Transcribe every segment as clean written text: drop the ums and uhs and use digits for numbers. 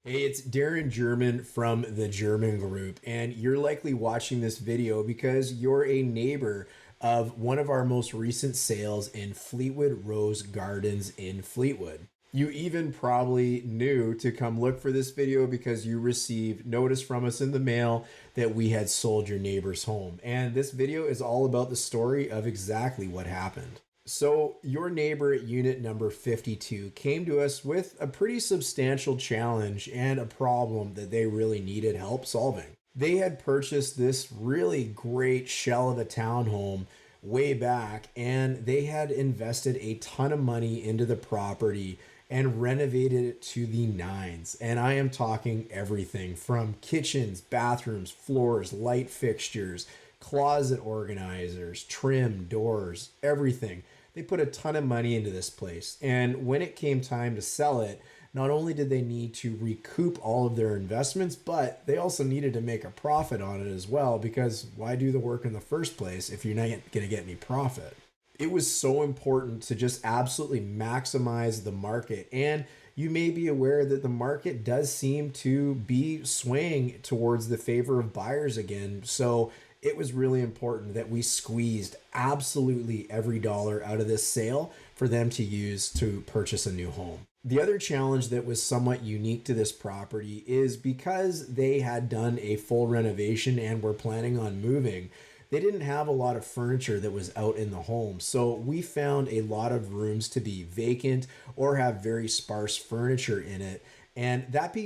Hey, it's Darin Germyn from the Germyn Group, and you're likely watching this video because you're a neighbor of one of our most recent sales in Fleetwood Rose Gardens in Fleetwood. You even probably knew to come look for this video because you received notice from us in the mail that we had sold your neighbor's home. And this video is all about the story of exactly what happened. So your neighbor at unit number 52 came to us with a pretty substantial challenge and a problem that they really needed help solving. They had purchased this really great shell of a townhome way back, and they had invested a ton of money into the property and renovated it to the nines. And I am talking everything from kitchens, bathrooms, floors, light fixtures, closet organizers, trim, doors, everything. They put a ton of money into this place. And when it came time to sell it, not only did they need to recoup all of their investments, but they also needed to make a profit on it as well, because why do the work in the first place if you're not going to get any profit? It was so important to just absolutely maximize the market. And you may be aware that the market does seem to be swaying towards the favor of buyers again. So it was really important that we squeezed absolutely every dollar out of this sale for them to use to purchase a new home. The other challenge that was somewhat unique to this property is because they had done a full renovation and were planning on moving, they didn't have a lot of furniture that was out in the home. So we found a lot of rooms to be vacant or have very sparse furniture in it. And that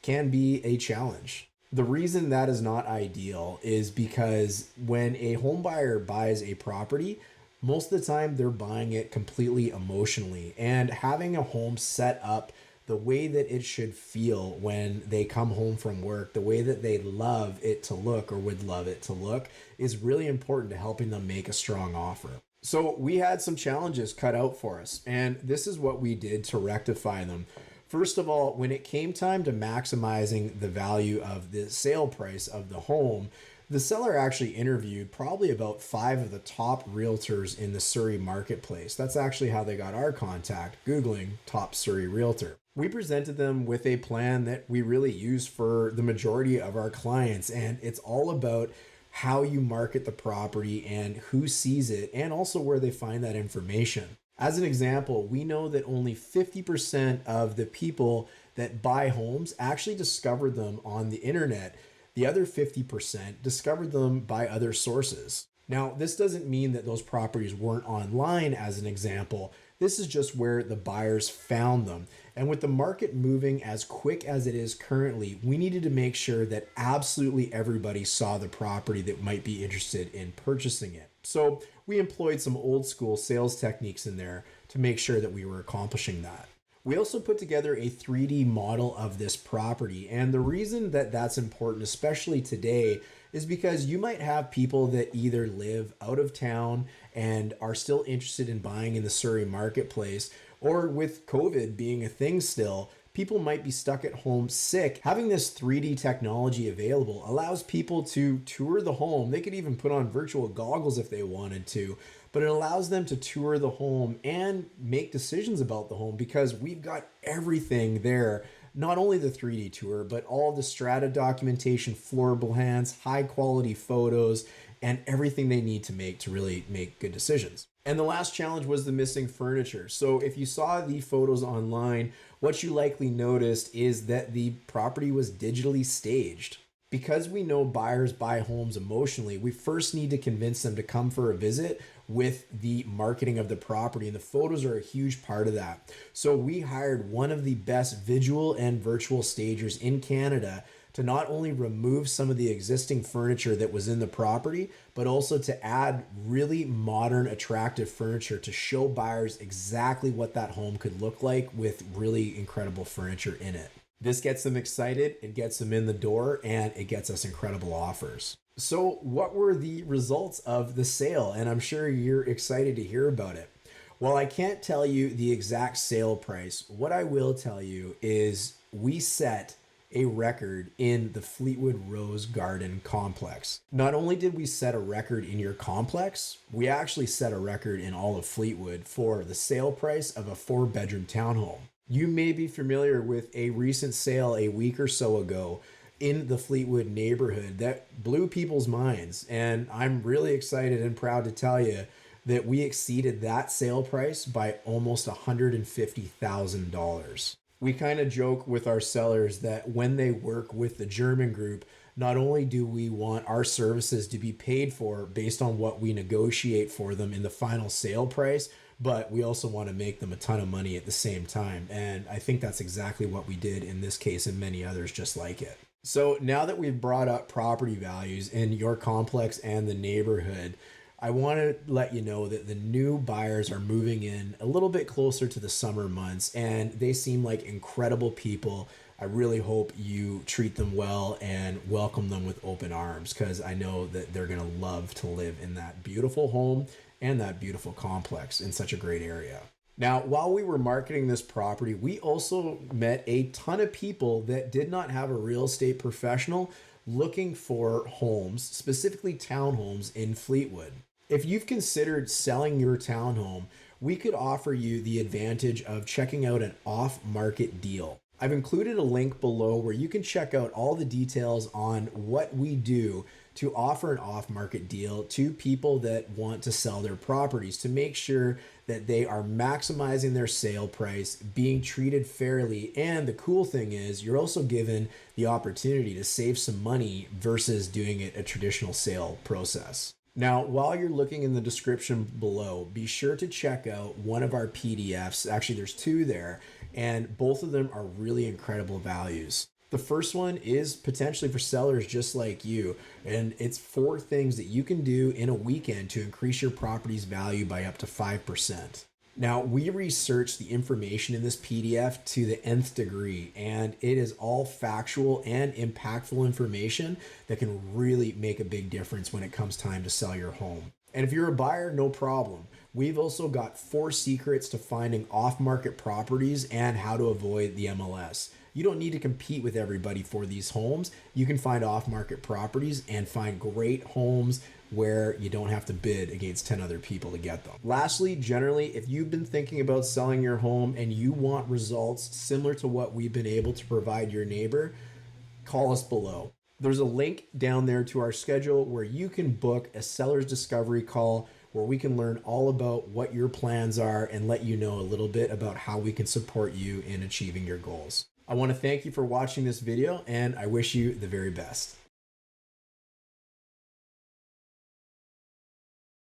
can be a challenge. The reason that is not ideal is because when a home buyer buys a property, most of the time they're buying it completely emotionally, and having a home set up the way that it should feel when they come home from work, the way that they love it to look or would love it to look, is really important to helping them make a strong offer. So we had some challenges cut out for us, and this is what we did to rectify them. First of all, when it came time to maximizing the value of the sale price of the home, the seller actually interviewed probably about 5 of the top realtors in the Surrey marketplace. That's actually how they got our contact, Googling top Surrey realtor. We presented them with a plan that we really use for the majority of our clients, and it's all about how you market the property and who sees it, and also where they find that information. As an example, we know that only 50% of the people that buy homes actually discovered them on the internet. The other 50% discovered them by other sources. Now, this doesn't mean that those properties weren't online as an example. This is just where the buyers found them. And with the market moving as quick as it is currently, we needed to make sure that absolutely everybody saw the property that might be interested in purchasing it. So we employed some old school sales techniques in there to make sure that we were accomplishing that. We also put together a 3D model of this property. And the reason that that's important, especially today, is because you might have people that either live out of town and are still interested in buying in the Surrey marketplace, or with COVID being a thing still, people might be stuck at home sick. Having this 3D technology available allows people to tour the home. They could even put on virtual goggles if they wanted to, but it allows them to tour the home and make decisions about the home because we've got everything there. Not only the 3D tour, but all the strata documentation, floor plans, high quality photos, and everything they need to really make good decisions. And the last challenge was the missing furniture. So if you saw the photos online, what you likely noticed is that the property was digitally staged. Because we know buyers buy homes emotionally, we first need to convince them to come for a visit with the marketing of the property, and the photos are a huge part of that. So we hired one of the best visual and virtual stagers in Canada to not only remove some of the existing furniture that was in the property, but also to add really modern, attractive furniture to show buyers exactly what that home could look like with really incredible furniture in it. This gets them excited, it gets them in the door, and it gets us incredible offers. So what were the results of the sale? And I'm sure you're excited to hear about it. While I can't tell you the exact sale price, what I will tell you is we set a record in the Fleetwood Rose Garden complex. Not only did we set a record in your complex, we actually set a record in all of Fleetwood for the sale price of a 4-bedroom townhome. You may be familiar with a recent sale a week or so ago in the Fleetwood neighborhood that blew people's minds. And I'm really excited and proud to tell you that we exceeded that sale price by almost $150,000. We kind of joke with our sellers that when they work with the Germyn Group, not only do we want our services to be paid for based on what we negotiate for them in the final sale price, but we also want to make them a ton of money at the same time. And I think that's exactly what we did in this case and many others just like it. So now that we've brought up property values in your complex and the neighborhood, I want to let you know that the new buyers are moving in a little bit closer to the summer months, and they seem like incredible people. I really hope you treat them well and welcome them with open arms, because I know that they're going to love to live in that beautiful home and that beautiful complex in such a great area. Now, while we were marketing this property, we also met a ton of people that did not have a real estate professional looking for homes, specifically townhomes in Fleetwood. If you've considered selling your townhome, we could offer you the advantage of checking out an off-market deal. I've included a link below where you can check out all the details on what we do to offer an off-market deal to people that want to sell their properties, to make sure that they are maximizing their sale price, being treated fairly, and the cool thing is you're also given the opportunity to save some money versus doing it a traditional sale process. Now, while you're looking in the description below, be sure to check out one of our PDFs. Actually, there's two there, and both of them are really incredible values. The first one is potentially for sellers just like you, and it's 4 things that you can do in a weekend to increase your property's value by up to 5%. Now, we researched the information in this PDF to the nth degree, and it is all factual and impactful information that can really make a big difference when it comes time to sell your home. And if you're a buyer, no problem. We've also got 4 secrets to finding off-market properties and how to avoid the MLS. You don't need to compete with everybody for these homes. You can find off-market properties and find great homes where you don't have to bid against 10 other people to get them. Lastly, generally, if you've been thinking about selling your home and you want results similar to what we've been able to provide your neighbor, call us below. There's a link down there to our schedule where you can book a seller's discovery call where we can learn all about what your plans are and let you know a little bit about how we can support you in achieving your goals. I want to thank you for watching this video, and I wish you the very best.